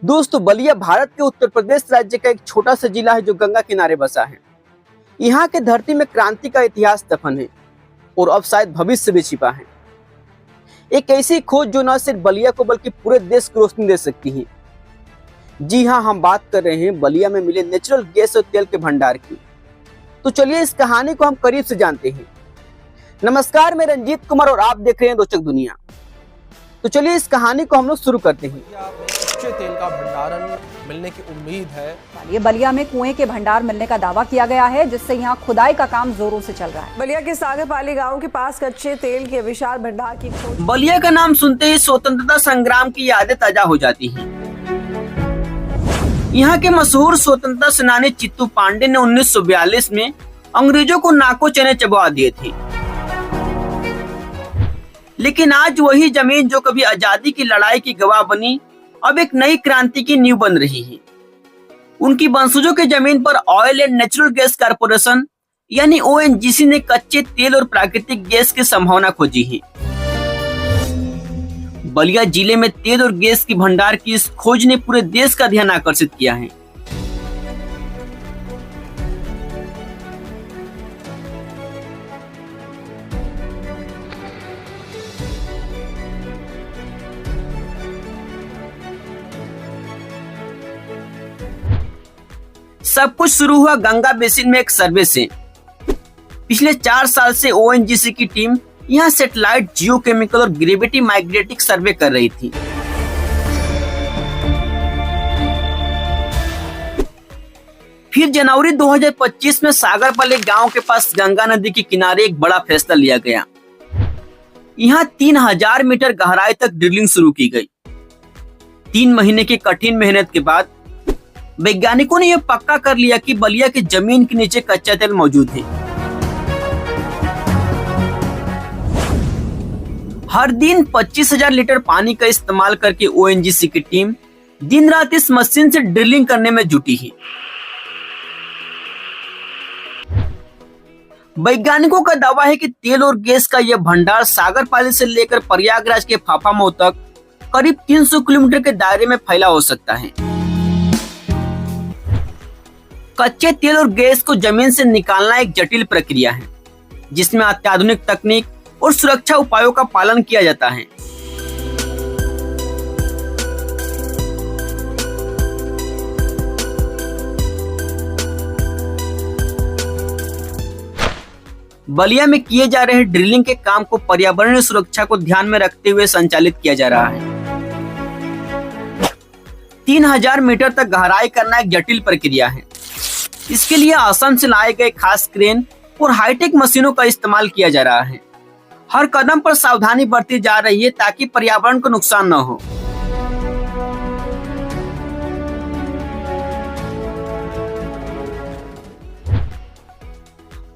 दोस्तों, बलिया भारत के उत्तर प्रदेश राज्य का एक छोटा सा जिला है जो गंगा किनारे बसा है। यहाँ के धरती में क्रांति का इतिहास दफन है और अब शायद भविष्य भी छिपा है। एक ऐसी खोज जो न सिर्फ बलिया को बल्कि पूरे देश को रोशनी दे सकती है। जी हाँ, हम बात कर रहे हैं बलिया में मिले नेचुरल गैस और तेल के भंडार की। तो चलिए इस कहानी को हम करीब से जानते हैं। नमस्कार, मैं रंजीत कुमार और आप देख रहे हैं रोचक दुनिया। तो चलिए इस कहानी को हम लोग शुरू करते हैं। कच्चे तेल का भंडारण मिलने की उम्मीद है। ये बलिया में कुएं के भंडार मिलने का दावा किया गया है, जिससे यहाँ खुदाई का काम जोरों से चल रहा है। बलिया के सागरपाली गांव के पास कच्चे तेल के विशाल भंडार की खोज। बलिया का नाम सुनते ही स्वतंत्रता संग्राम की यादें ताजा हो जाती हैं। यहाँ के मशहूर स्वतंत्रता सेनानी चित्तू पांडे ने 1942 में अंग्रेजों को नाको चने चबा दिए थे। लेकिन आज वही जमीन जो कभी आजादी की लड़ाई की गवाह बनी, अब एक नई क्रांति की नींव बन रही है। उनकी वंशजों की जमीन पर oil and natural gas corporation यानी ओएनजीसी ने कच्चे तेल और प्राकृतिक गैस की संभावना खोजी है। बलिया जिले में तेल और गैस की भंडार की इस खोज ने पूरे देश का ध्यान आकर्षित किया है। सब कुछ शुरू हुआ गंगा बेसिन में एक सर्वे से। पिछले 4 साल से ओएनजीसी की टीम यहाँ सैटेलाइट, जियोकेमिकल और ग्रेविटी माइग्रेटिक सर्वे कर रही थी। फिर जनवरी 2025 में सागरपाली गांव के पास गंगा नदी के किनारे एक बड़ा फैसला लिया गया। यहाँ 3000 मीटर गहराई तक ड्रिलिंग शुरू की गई। 3 महीने की कठिन मेहनत के बाद वैज्ञानिकों ने यह पक्का कर लिया कि बलिया की जमीन के नीचे कच्चा तेल मौजूद है। हर दिन 25,000 लीटर पानी का इस्तेमाल करके ओएनजीसी की टीम दिन रात इस मशीन से ड्रिलिंग करने में जुटी है। वैज्ञानिकों का दावा है कि तेल और गैस का यह भंडार सागरपाली से लेकर प्रयागराज के फाफामऊ तक करीब 300 किलोमीटर के दायरे में फैला हो सकता है। कच्चे तेल और गैस को जमीन से निकालना एक जटिल प्रक्रिया है, जिसमें अत्याधुनिक तकनीक और सुरक्षा उपायों का पालन किया जाता है। बलिया में किए जा रहे ड्रिलिंग के काम को पर्यावरणीय सुरक्षा को ध्यान में रखते हुए संचालित किया जा रहा है। 3000 मीटर तक गहराई करना एक जटिल प्रक्रिया है। इसके लिए असम से लाए गए खास क्रेन और हाईटेक मशीनों का इस्तेमाल किया जा रहा है। हर कदम पर सावधानी बरती जा रही है ताकि पर्यावरण को नुकसान न हो।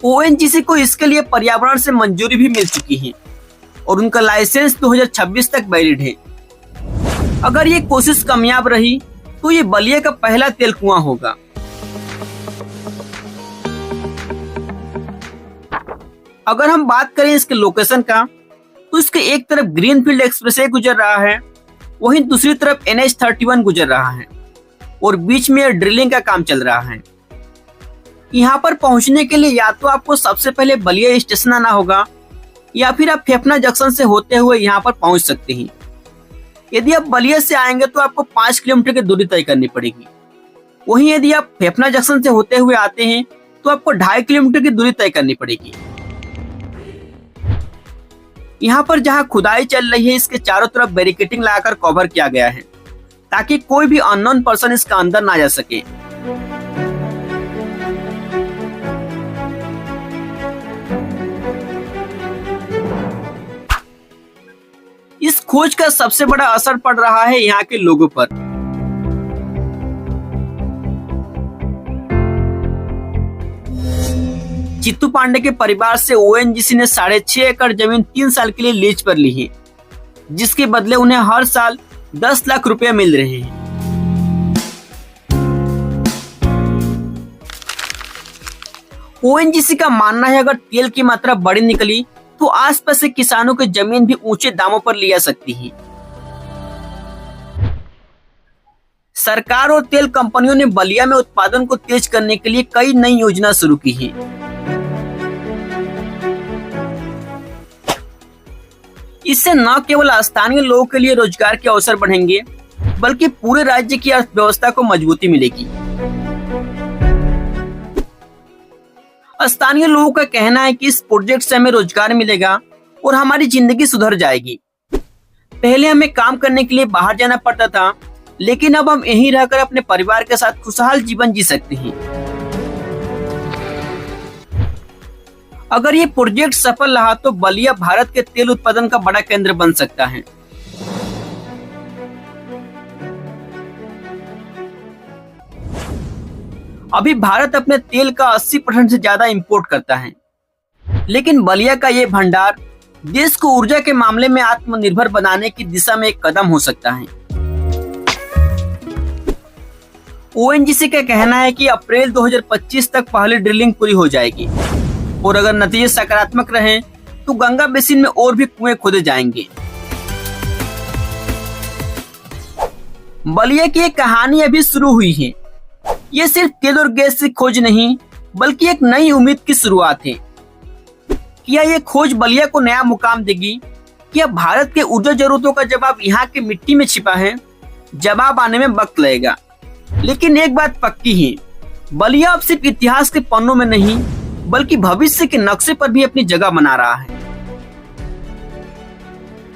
ओएनजीसी को इसके लिए पर्यावरण से मंजूरी भी मिल चुकी है और उनका लाइसेंस 2026 तक वैलिड है। अगर ये कोशिश कामयाब रही तो ये बलिया का पहला तेल कुआं होगा। अगर हम बात करें इसके लोकेशन का, तो इसके एक तरफ ग्रीनफील्ड एक्सप्रेसवे गुजर रहा है, वहीं दूसरी तरफ NH31 गुजर रहा है और बीच में ड्रिलिंग का काम चल रहा है। यहाँ पर पहुंचने के लिए या तो आपको सबसे पहले बलिया स्टेशन आना होगा या फिर आप फेफना जंक्शन से होते हुए यहाँ पर पहुंच सकते हैं। यदि आप बलिया से आएंगे तो आपको 5 किलोमीटर की दूरी तय करनी पड़ेगी। वहीं यदि आप फेफना जंक्शन से होते हुए आते हैं तो आपको 2.5 किलोमीटर की दूरी तय करनी पड़ेगी। यहाँ पर जहाँ खुदाई चल रही है, इसके चारों तरफ बैरिकेडिंग लगाकर कवर किया गया है ताकि कोई भी अननोन पर्सन इसका अंदर ना जा सके। इस खोज का सबसे बड़ा असर पड़ रहा है यहाँ के लोगों पर। चित्तू पांडे के परिवार से ओएनजीसी ने 6.5 एकड़ जमीन 3 साल के लिए लीज पर ली है, जिसके बदले उन्हें हर साल 10 लाख रुपए मिल रहे हैं। ओएनजीसी का मानना है अगर तेल की मात्रा बड़ी निकली तो आसपास के किसानों की जमीन भी ऊंचे दामों पर ली जा सकती है। सरकार और तेल कंपनियों ने बलिया में उत्पादन को तेज करने के लिए कई नई योजना शुरू की है। इससे न केवल स्थानीय लोगों के लिए रोजगार के अवसर बढ़ेंगे, बल्कि पूरे राज्य की अर्थव्यवस्था को मजबूती मिलेगी। स्थानीय लोगों का कहना है कि इस प्रोजेक्ट से हमें रोजगार मिलेगा और हमारी जिंदगी सुधर जाएगी। पहले हमें काम करने के लिए बाहर जाना पड़ता था, लेकिन अब हम यहीं रहकर अपने परिवार के साथ खुशहाल जीवन जी सकते हैं। अगर ये प्रोजेक्ट सफल रहा तो बलिया भारत के तेल उत्पादन का बड़ा केंद्र बन सकता है। अभी भारत अपने तेल का 80% से ज्यादा इंपोर्ट करता है, लेकिन बलिया का ये भंडार देश को ऊर्जा के मामले में आत्मनिर्भर बनाने की दिशा में एक कदम हो सकता है। ओएनजीसी का कहना है कि अप्रैल 2025 तक पहली ड्रिलिंग पूरी हो जाएगी और अगर नतीजे सकारात्मक रहे तो गंगा बेसिन में और भी कुएं खोदे जाएंगे। बलिया की एक कहानी अभी शुरू हुई है। ये सिर्फ तेल और गैस की खोज नहीं, बल्कि एक नई उम्मीद की शुरुआत है। क्या ये खोज बलिया को नया मुकाम देगी? क्या भारत के ऊर्जा जरूरतों का जवाब यहाँ की मिट्टी में छिपा है? जवाब आने में वक्त लगेगा, लेकिन एक बात पक्की है, बलिया अब सिर्फ इतिहास के पन्नों में नहीं, बल्कि भविष्य के नक्शे पर भी अपनी जगह बना रहा है।